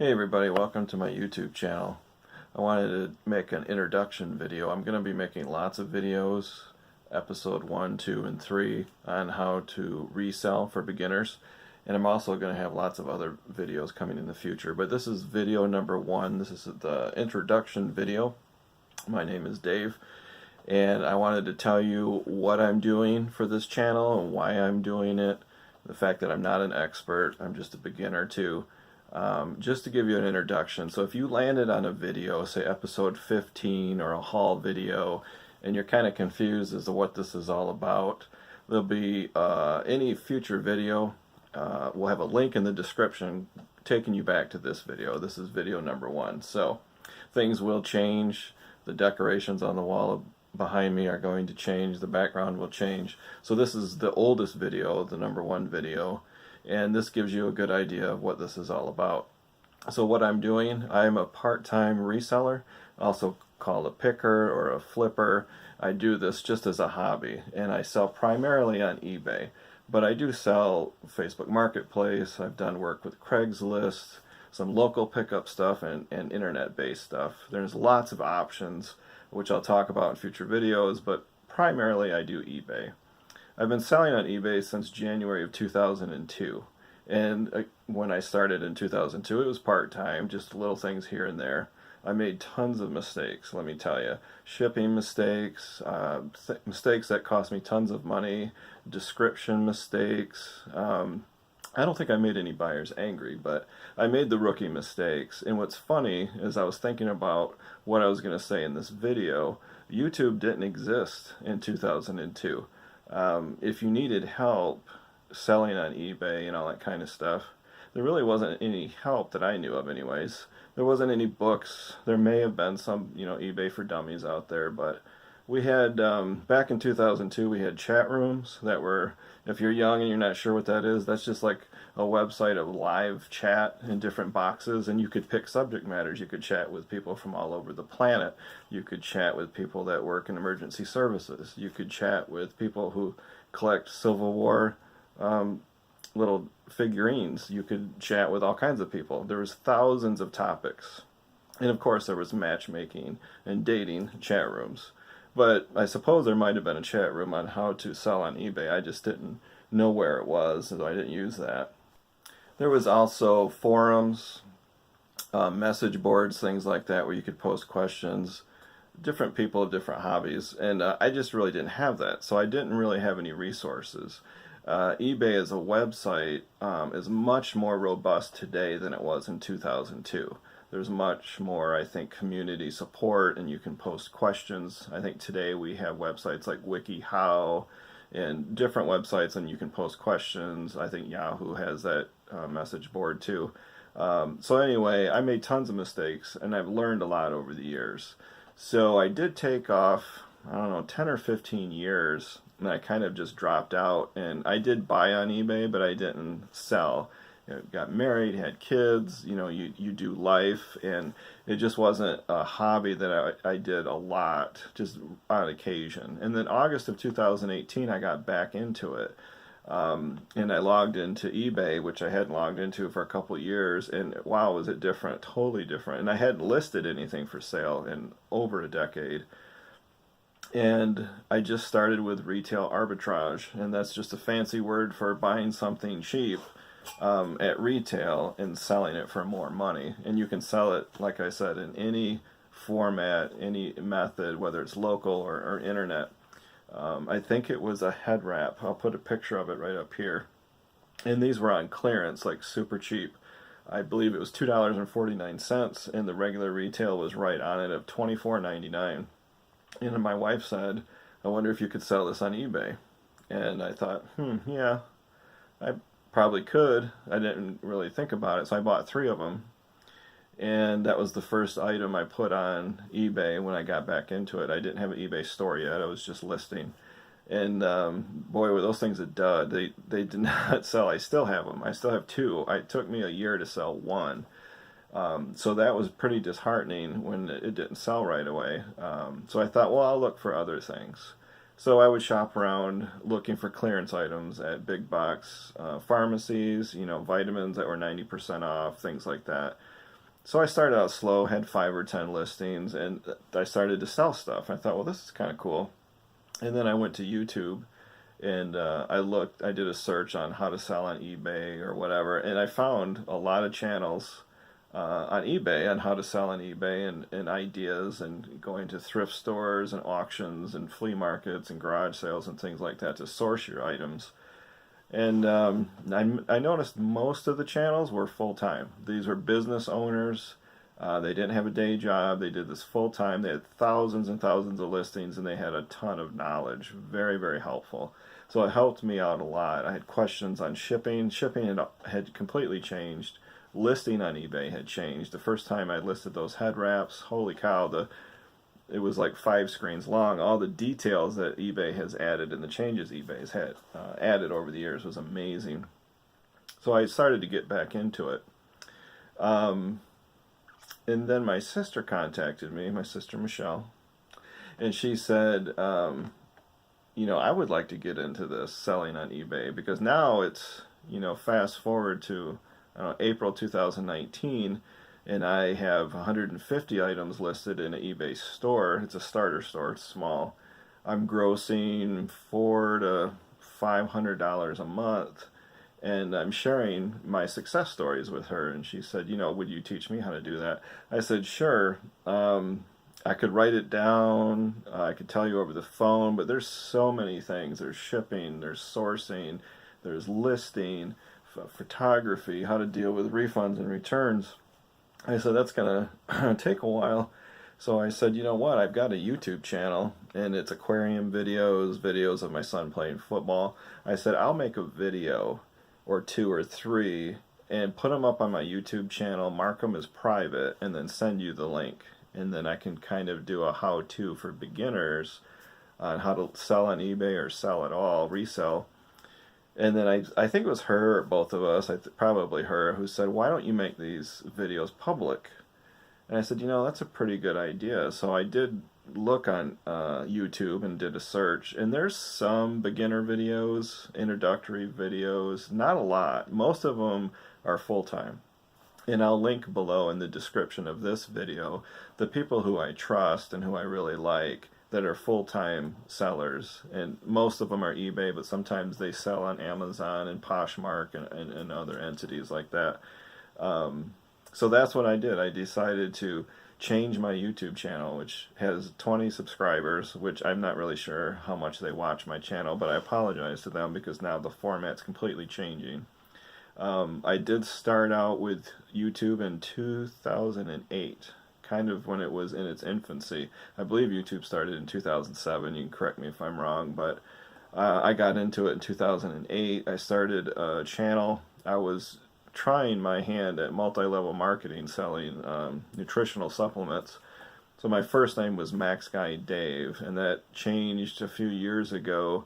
Hey everybody, welcome to my YouTube channel. I wanted to make an introduction video. I'm going to be making lots of videos, episode 1, 2, and 3, on how to resell for beginners. And I'm also going to have lots of other videos coming in the future. But this is video number 1. This is the introduction video. My name is Dave. And I wanted to tell you what I'm doing for this channel and why I'm doing it. The fact that I'm not an expert, I'm just a beginner too. Just to give you an introduction. So if you landed on a video, say episode 15 or a haul video, and you're kind of confused as to what this is all about, there'll be any future video. We'll have a link in the description taking you back to this video. This is video number 1. So things will change. The decorations on the wall behind me are going to change. The background will change. So this is the oldest video, the number 1 video. And this gives you a good idea of what this is all about. So what I'm doing, I'm a part-time reseller, also called a picker or a flipper. I do this just as a hobby, and I sell primarily on eBay. But I do sell Facebook Marketplace. I've done work with Craigslist, some local pickup stuff, and internet-based stuff. There's lots of options, which I'll talk about in future videos, but primarily I do eBay. I've been selling on eBay since January of 2002, and when I started in 2002 it was part-time, just little things here and there. I made tons of mistakes, let me tell you. Shipping mistakes, mistakes that cost me tons of money, description mistakes. I don't think I made any buyers angry, but I made the rookie mistakes. And what's funny is I was thinking about what I was going to say in this video. YouTube didn't exist in 2002. If you needed help selling on eBay and all that kind of stuff, there really wasn't any help that I knew of anyways. There wasn't any books. There may have been some, eBay for Dummies out there, but we had, back in 2002, we had chat rooms that were, if you're young and you're not sure what that is, that's just like a website of live chat in different boxes, and you could pick subject matters. You could chat with people from all over the planet. You could chat with people that work in emergency services. You could chat with people who collect Civil War little figurines. You could chat with all kinds of people. There was thousands of topics. And of course there was matchmaking and dating chat rooms. But I suppose there might have been a chat room on how to sell on eBay. I just didn't know where it was, so I didn't use that. There was also forums, message boards, things like that, where you could post questions, different people of different hobbies, and I just really didn't have that, so I didn't really have any resources. eBay as a website is much more robust today than it was in 2002. There's much more, I think, community support, and you can post questions. I think today we have websites like WikiHow and different websites, and you can post questions. I think Yahoo has that message board too. So anyway, I made tons of mistakes, and I've learned a lot over the years. So I did take off, I don't know, 10 or 15 years, and I kind of just dropped out. And I did buy on eBay, but I didn't sell. Got married, had kids, you do life, and it just wasn't a hobby that I did a lot, just on occasion. And then August of 2018 I got back into it, and I logged into eBay, which I hadn't logged into for a couple of years, and wow, was it different, totally different. And I hadn't listed anything for sale in over a decade. And I just started with retail arbitrage, and that's just a fancy word for buying something cheap at retail and selling it for more money. And you can sell it, like I said, in any format, any method, whether it's local or internet. I think it was a head wrap. I'll put a picture of it right up here. And these were on clearance, like super cheap. I believe it was $2.49, and the regular retail was right on it of $24.99. And my wife said, I wonder if you could sell this on eBay. And I thought, yeah, I probably could. I didn't really think about it, so I bought 3 of them. And that was the first item I put on eBay when I got back into it. I didn't have an eBay store yet. I was just listing. And boy, were those things a dud. They did not sell. I still have them. I still have 2. It took me a year to sell 1. So that was pretty disheartening when it didn't sell right away. So I thought, well, I'll look for other things. So I would shop around looking for clearance items at big box pharmacies, vitamins that were 90% off, things like that. So I started out slow, had 5 or 10 listings, and I started to sell stuff. I thought, well, this is kind of cool. And then I went to YouTube, and I did a search on how to sell on eBay or whatever, and I found a lot of channels on eBay on how to sell on eBay, and ideas, and going to thrift stores and auctions and flea markets and garage sales and things like that to source your items. And I noticed most of the channels were full-time. These were business owners. They didn't have a day job. They did this full-time. They had thousands and thousands of listings, and they had a ton of knowledge. Very, very helpful. So it helped me out a lot. I had questions on shipping. Shipping had completely changed. Listing on eBay had changed. The first time I listed those head wraps, holy cow, it was like 5 screens long. All the details that eBay has added and the changes eBay has had added over the years was amazing. So I started to get back into it. And then my sister contacted me, my sister Michelle, and she said, I would like to get into this selling on eBay, because now it's, fast forward to April 2019, and I have 150 items listed in an eBay store. It's a starter store, it's small. I'm grossing $400 to $500 a month, and I'm sharing my success stories with her. And she said, would you teach me how to do that? I said, sure. I could write it down, I could tell you over the phone, but there's so many things. There's shipping, there's sourcing, there's listing, photography, how to deal with refunds and returns. I said, that's going to take a while. So I said, you know what, I've got a YouTube channel, and it's aquarium videos of my son playing football. I said, I'll make a video or 2 or 3 and put them up on my YouTube channel, mark them as private, and then send you the link. And then I can kind of do a how-to for beginners on how to sell on eBay or sell at all, resell. And then I think it was her or both of us, probably her, who said, why don't you make these videos public? And I said, that's a pretty good idea. So I did look on YouTube and did a search, and there's some beginner videos, introductory videos, not a lot. Most of them are full-time. And I'll link below in the description of this video the people who I trust and who I really like that are full-time sellers. And most of them are eBay, but sometimes they sell on Amazon and Poshmark and other entities like that. So that's what I did. I decided to change my YouTube channel, which has 20 subscribers, which I'm not really sure how much they watch my channel, but I apologize to them because now the format's completely changing. I did start out with YouTube in 2008, kind of when it was in its infancy. I believe YouTube started in 2007, you can correct me if I'm wrong, but I got into it in 2008. I started a channel. I was trying my hand at multi-level marketing, selling nutritional supplements. So my first name was Max Guy Dave, and that changed a few years ago.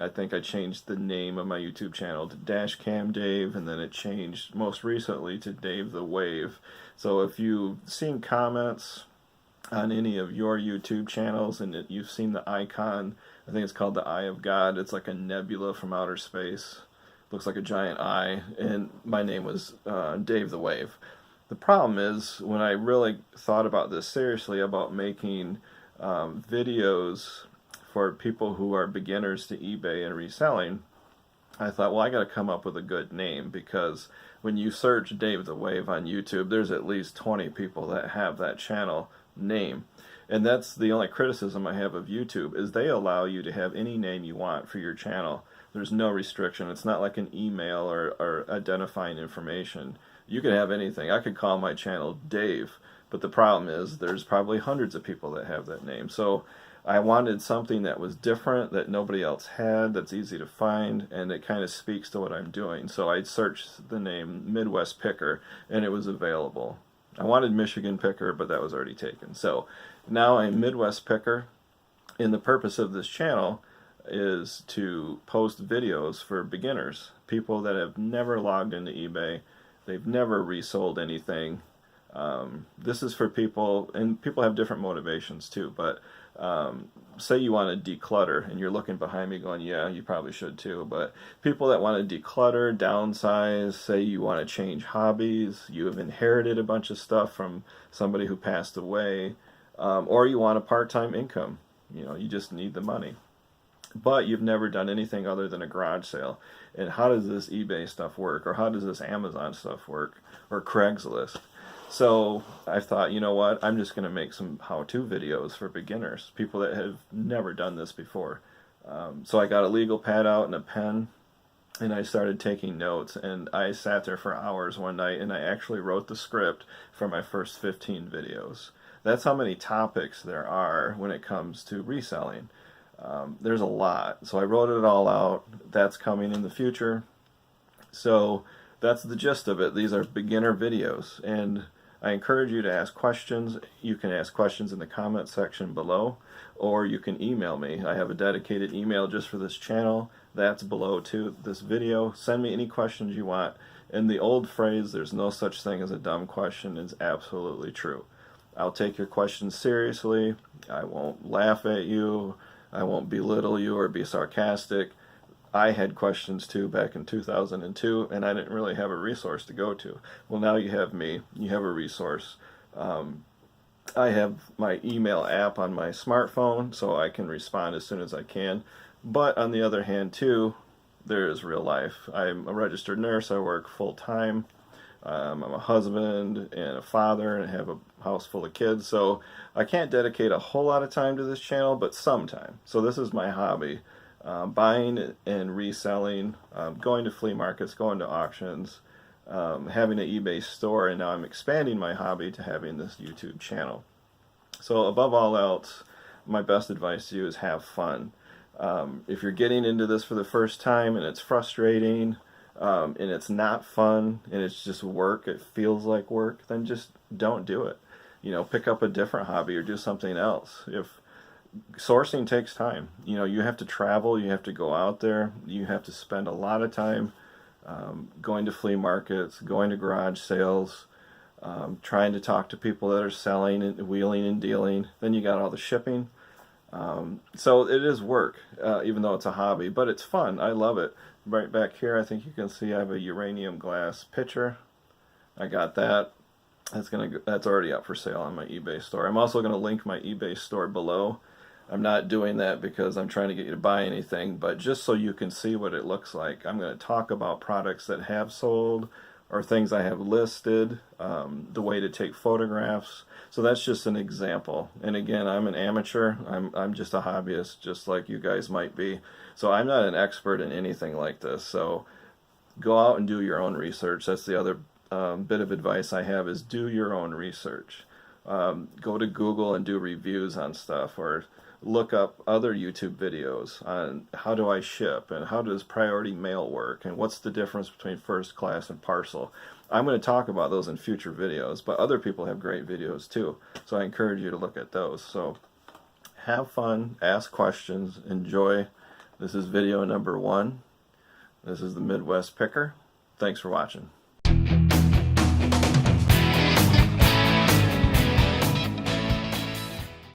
I think I changed the name of my YouTube channel to Dashcam Dave, and then it changed most recently to Dave the Wave. So if you've seen comments on any of your YouTube channels and you've seen the icon, I think it's called the Eye of God. It's like a nebula from outer space. Looks like a giant eye, and my name was Dave the Wave. The problem is, when I really thought about this seriously, about making videos for people who are beginners to eBay and reselling, I thought, well, I got to come up with a good name, because when you search Dave the Wave on YouTube, there's at least 20 people that have that channel name. And that's the only criticism I have of YouTube, is they allow you to have any name you want for your channel. There's no restriction. It's not like an email or identifying information. You can have anything. I could call my channel Dave, but the problem is there's probably hundreds of people that have that name. So I wanted something that was different, that nobody else had, that's easy to find, and it kind of speaks to what I'm doing. So I searched the name Midwest Picker, and it was available. I wanted Michigan Picker, but that was already taken. So now I'm Midwest Picker, and the purpose of this channel is to post videos for beginners, people that have never logged into eBay, they've never resold anything, This is for people, and people have different motivations too, but say you want to declutter, and you're looking behind me going, yeah, you probably should too, but people that want to declutter, downsize, say you want to change hobbies, you have inherited a bunch of stuff from somebody who passed away, or you want a part-time income, you just need the money, but you've never done anything other than a garage sale. And how does this eBay stuff work, or how does this Amazon stuff work, or Craigslist? So I thought, you know what, I'm just going to make some how-to videos for beginners, people that have never done this before. So I got a legal pad out and a pen, and I started taking notes, and I sat there for hours one night, and I actually wrote the script for my first 15 videos. That's how many topics there are when it comes to reselling. There's a lot. So I wrote it all out. That's coming in the future. So that's the gist of it. These are beginner videos, and I encourage you to ask questions. You can ask questions in the comment section below, or you can email me. I have a dedicated email just for this channel. That's below to this video. Send me any questions you want. And the old phrase, there's no such thing as a dumb question, is absolutely true. I'll take your questions seriously. I won't laugh at you. I won't belittle you or be sarcastic. I had questions too back in 2002, and I didn't really have a resource to go to. Well, now you have me. You have a resource. I have my email app on my smartphone, so I can respond as soon as I can. But on the other hand, too, there is real life. I'm a registered nurse. I work full-time. I'm a husband and a father, and I have a house full of kids, so I can't dedicate a whole lot of time to this channel, but some time. So this is my hobby. Buying and reselling, going to flea markets, going to auctions, having an eBay store, and now I'm expanding my hobby to having this YouTube channel. So above all else, my best advice to you is have fun. If you're getting into this for the first time and it's frustrating, and it's not fun, and it's just work, it feels like work, then just don't do it. Pick up a different hobby or do something else. If sourcing takes time, you have to travel, you have to go out there, you have to spend a lot of time going to flea markets, going to garage sales, trying to talk to people that are selling and wheeling and dealing. Then you got all the shipping. So it is work, even though it's a hobby, but it's fun. I love it. Right back here, I think you can see I have a uranium glass pitcher. I got that. That's already up for sale on my eBay store. I'm also going to link my eBay store below. I'm not doing that because I'm trying to get you to buy anything, but just so you can see what it looks like. I'm going to talk about products that have sold or things I have listed, the way to take photographs. So that's just an example. And again, I'm an amateur. I'm just a hobbyist, just like you guys might be. So I'm not an expert in anything like this. So go out and do your own research. That's the other bit of advice I have, is do your own research. Go to Google and do reviews on stuff, or look up other YouTube videos on how do I ship, and how does priority mail work, and what's the difference between first class and parcel. I'm going to talk about those in future videos, but other people have great videos too, so I encourage you to look at those. So have fun, ask questions, enjoy. This is video number 1. This is the Midwest Picker. Thanks for watching.